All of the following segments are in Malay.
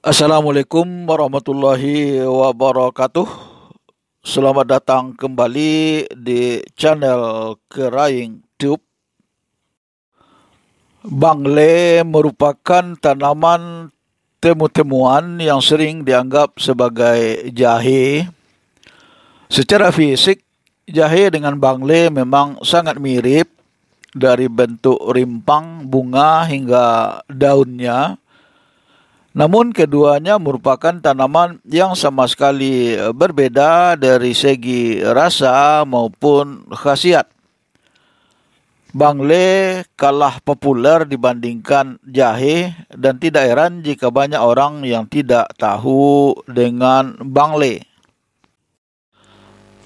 Assalamualaikum warahmatullahi wabarakatuh. Selamat datang kembali di channel Keraing Tube. Bangle merupakan tanaman temu-temuan yang sering dianggap sebagai jahe. Secara fisik, jahe dengan bangle memang sangat mirip dari bentuk rimpang, bunga hingga daunnya. Namun keduanya merupakan tanaman yang sama sekali berbeda dari segi rasa maupun khasiat. Bangle kalah populer dibandingkan jahe dan tidak heran jika banyak orang yang tidak tahu dengan bangle.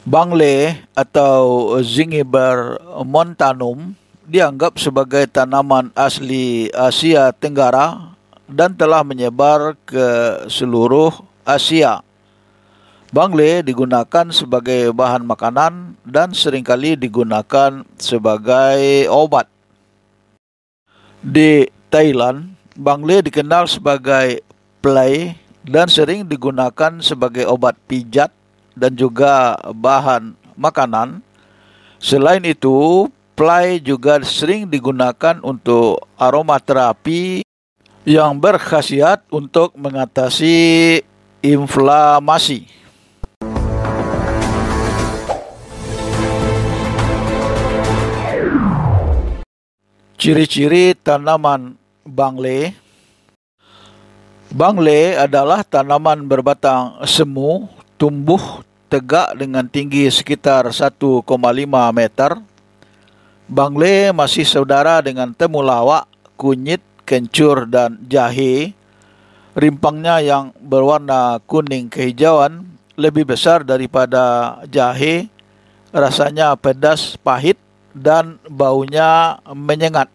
Bangle atau Zingiber montanum dianggap sebagai tanaman asli Asia Tenggara dan telah menyebar ke seluruh Asia. Bangle digunakan sebagai bahan makanan dan seringkali digunakan sebagai obat. Di Thailand, bangle dikenal sebagai play dan sering digunakan sebagai obat pijat dan juga bahan makanan. Selain itu, play juga sering digunakan untuk aromaterapi yang berkhasiat untuk mengatasi inflamasi. Ciri-ciri tanaman bangle. Bangle adalah tanaman berbatang semu, tumbuh tegak dengan tinggi sekitar 1,5 meter. Bangle masih saudara dengan temulawak, kunyit, kencur dan jahe. Rimpangnya yang berwarna kuning kehijauan lebih besar daripada jahe. Rasanya pedas, pahit dan baunya menyengat.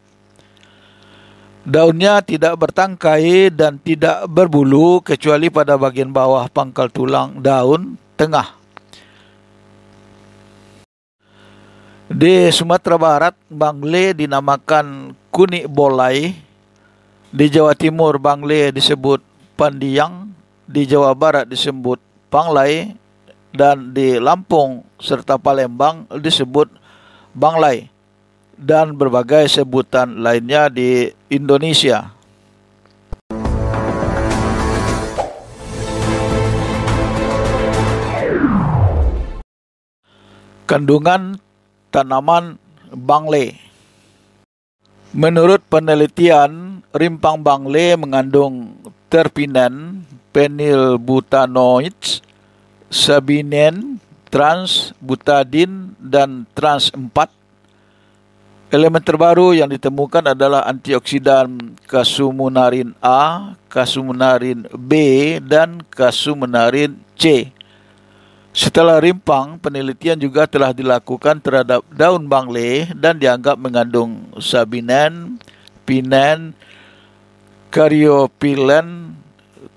Daunnya tidak bertangkai dan tidak berbulu kecuali pada bagian bawah pangkal tulang daun tengah. Di Sumatera Barat, bangle dinamakan kunik bolai. Di Jawa Timur, bangle disebut pandiang, di Jawa Barat disebut panglai, dan di Lampung serta Palembang disebut banglai, dan berbagai sebutan lainnya di Indonesia. Kandungan tanaman bangle. Menurut penelitian, rimpang bangle mengandung terpinen, phenylbutanoids, sabinen, trans, butadin, dan trans 4. Elemen terbaru yang ditemukan adalah antioksidan kasumunarin A, kasumunarin B, dan kasumunarin C. Setelah rimpang, penelitian juga telah dilakukan terhadap daun bangle dan dianggap mengandung sabinen, pinen, karyopilen,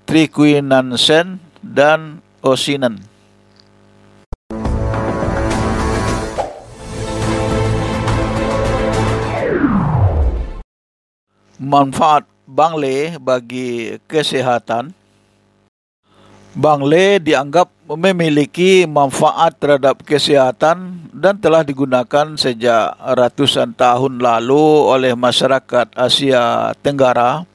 triquinansen, dan osinen. Manfaat bangle bagi kesehatan. Bangle dianggap memiliki manfaat terhadap kesehatan dan telah digunakan sejak ratusan tahun lalu oleh masyarakat Asia Tenggara.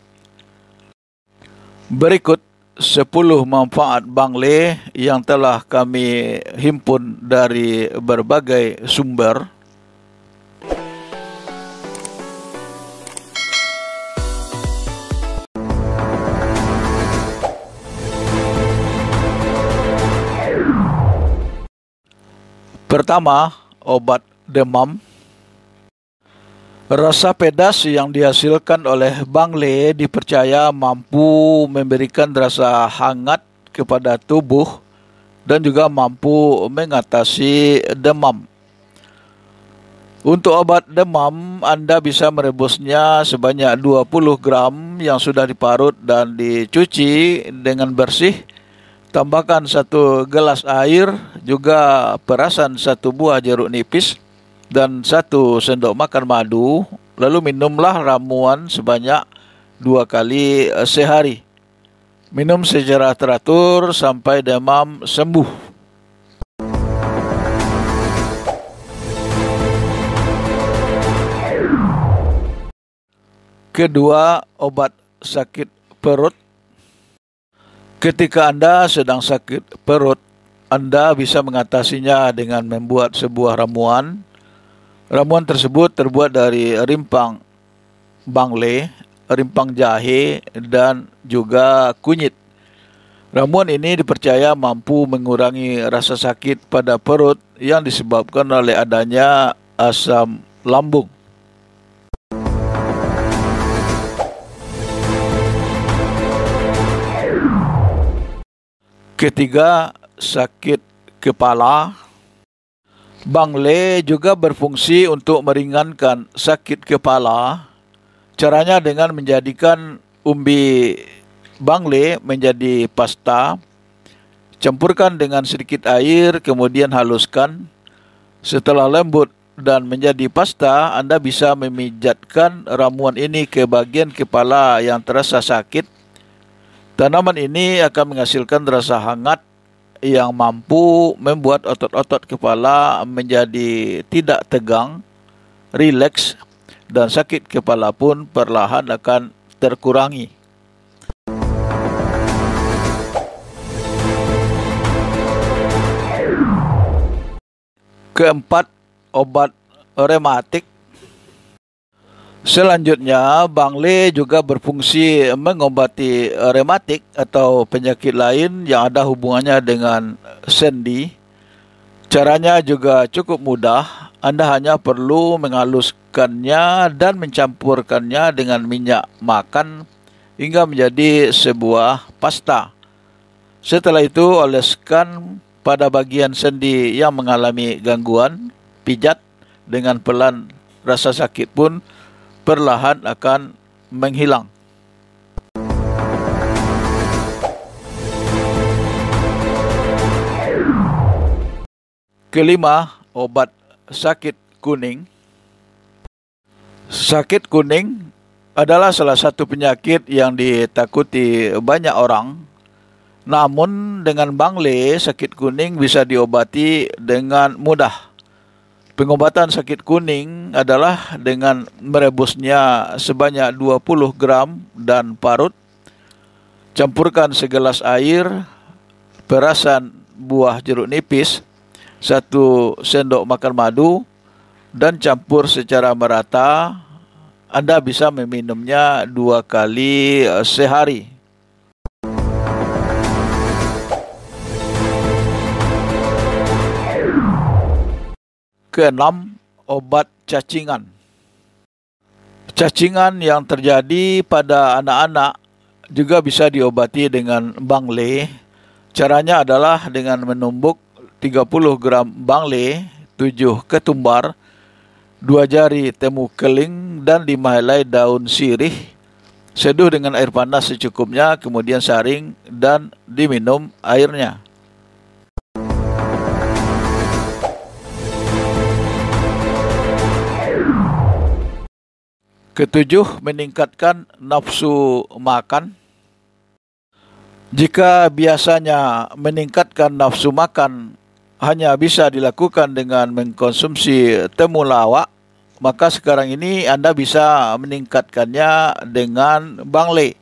Berikut 10 manfaat bangle yang telah kami himpun dari berbagai sumber. Pertama, obat demam. Rasa pedas yang dihasilkan oleh bangle dipercaya mampu memberikan rasa hangat kepada tubuh dan juga mampu mengatasi demam. Untuk obat demam, Anda bisa merebusnya sebanyak 20 gram yang sudah diparut dan dicuci dengan bersih. Tambahkan 1 gelas air, juga perasan 1 buah jeruk nipis, dan 1 sendok makan madu. Lalu minumlah ramuan sebanyak 2 kali sehari. Minum secara teratur sampai demam sembuh. Kedua, obat sakit perut. Ketika Anda sedang sakit perut, Anda bisa mengatasinya dengan membuat sebuah ramuan. Ramuan tersebut terbuat dari rimpang bangle, rimpang jahe, dan juga kunyit. Ramuan ini dipercaya mampu mengurangi rasa sakit pada perut yang disebabkan oleh adanya asam lambung. Ketiga, sakit kepala. Bangle juga berfungsi untuk meringankan sakit kepala. Caranya dengan menjadikan umbi bangle menjadi pasta, campurkan dengan sedikit air, kemudian haluskan. Setelah lembut dan menjadi pasta, Anda bisa memijatkan ramuan ini ke bagian kepala yang terasa sakit. Tanaman ini akan menghasilkan rasa hangat yang mampu membuat otot-otot kepala menjadi tidak tegang, rileks, dan sakit kepala pun perlahan akan terkurangi. Keempat, obat rematik. Selanjutnya, bangle juga berfungsi mengobati rematik atau penyakit lain yang ada hubungannya dengan sendi. Caranya juga cukup mudah. Anda hanya perlu menghaluskannya dan mencampurkannya dengan minyak makan hingga menjadi sebuah pasta. Setelah itu, oleskan pada bagian sendi yang mengalami gangguan, pijat dengan pelan, rasa sakit pun perlahan akan menghilang. Kelima, obat sakit kuning. Sakit kuning adalah salah satu penyakit yang ditakuti banyak orang. Namun dengan bangle, sakit kuning bisa diobati dengan mudah. Pengobatan sakit kuning adalah dengan merebusnya sebanyak 20 gram dan parut. Campurkan segelas air, perasan buah jeruk nipis, 1 sendok makan madu, dan campur secara merata. Anda bisa meminumnya 2 kali sehari. Keenam, obat cacingan. Cacingan yang terjadi pada anak-anak juga bisa diobati dengan bangle. Caranya adalah dengan menumbuk 30 gram bangle, 7 ketumbar, 2 jari temu keling, dan 5 helai daun sirih. Seduh dengan air panas secukupnya, kemudian saring dan diminum airnya. Ketujuh, meningkatkan nafsu makan. Jika biasanya meningkatkan nafsu makan hanya bisa dilakukan dengan mengkonsumsi temulawak, maka sekarang ini Anda bisa meningkatkannya dengan bangle.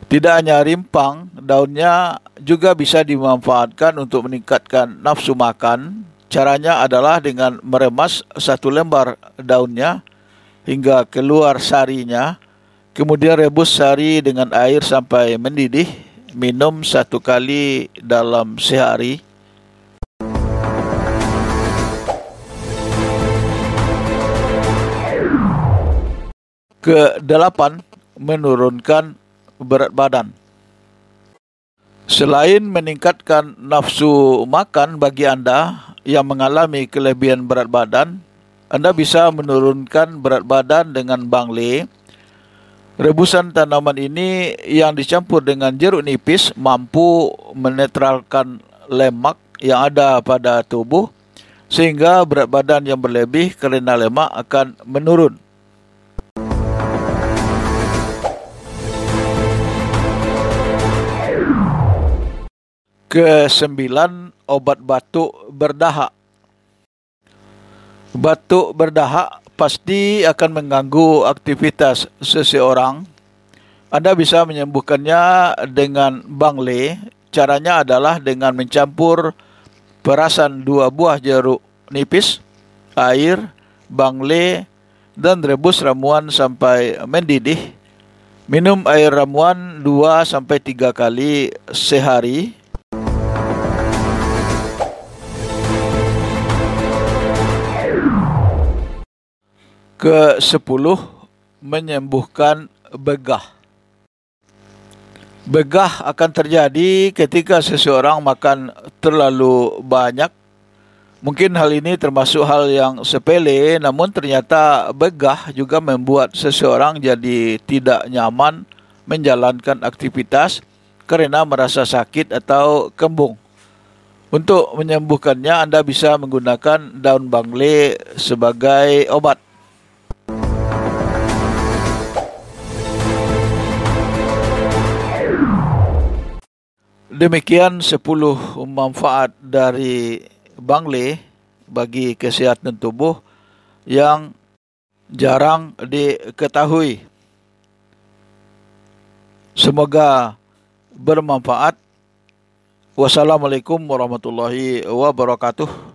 Tidak hanya rimpang, daunnya juga bisa dimanfaatkan untuk meningkatkan nafsu makan. Caranya adalah dengan meremas 1 lembar daunnya hingga keluar sarinya, kemudian rebus sari dengan air sampai mendidih, minum 1 kali dalam sehari. Kedelapan, menurunkan berat badan. Selain meningkatkan nafsu makan bagi Anda yang mengalami kelebihan berat badan, Anda bisa menurunkan berat badan dengan bangle. Rebusan tanaman ini yang dicampur dengan jeruk nipis mampu menetralkan lemak yang ada pada tubuh, sehingga berat badan yang berlebih karena lemak akan menurun. Kesembilan, obat batuk berdahak. Batuk berdahak pasti akan mengganggu aktivitas seseorang. Anda bisa menyembuhkannya dengan bangle. Caranya adalah dengan mencampur perasan 2 buah jeruk nipis, air, bangle, dan rebus ramuan sampai mendidih. Minum air ramuan 2-3 kali sehari. Ke-10, menyembuhkan begah. Begah akan terjadi ketika seseorang makan terlalu banyak. Mungkin hal ini termasuk hal yang sepele, namun ternyata begah juga membuat seseorang jadi tidak nyaman menjalankan aktivitas karena merasa sakit atau kembung. Untuk menyembuhkannya, Anda bisa menggunakan daun bangle sebagai obat. Demikian 10 manfaat dari bangle bagi kesehatan tubuh yang jarang diketahui. Semoga bermanfaat. Wassalamualaikum warahmatullahi wabarakatuh.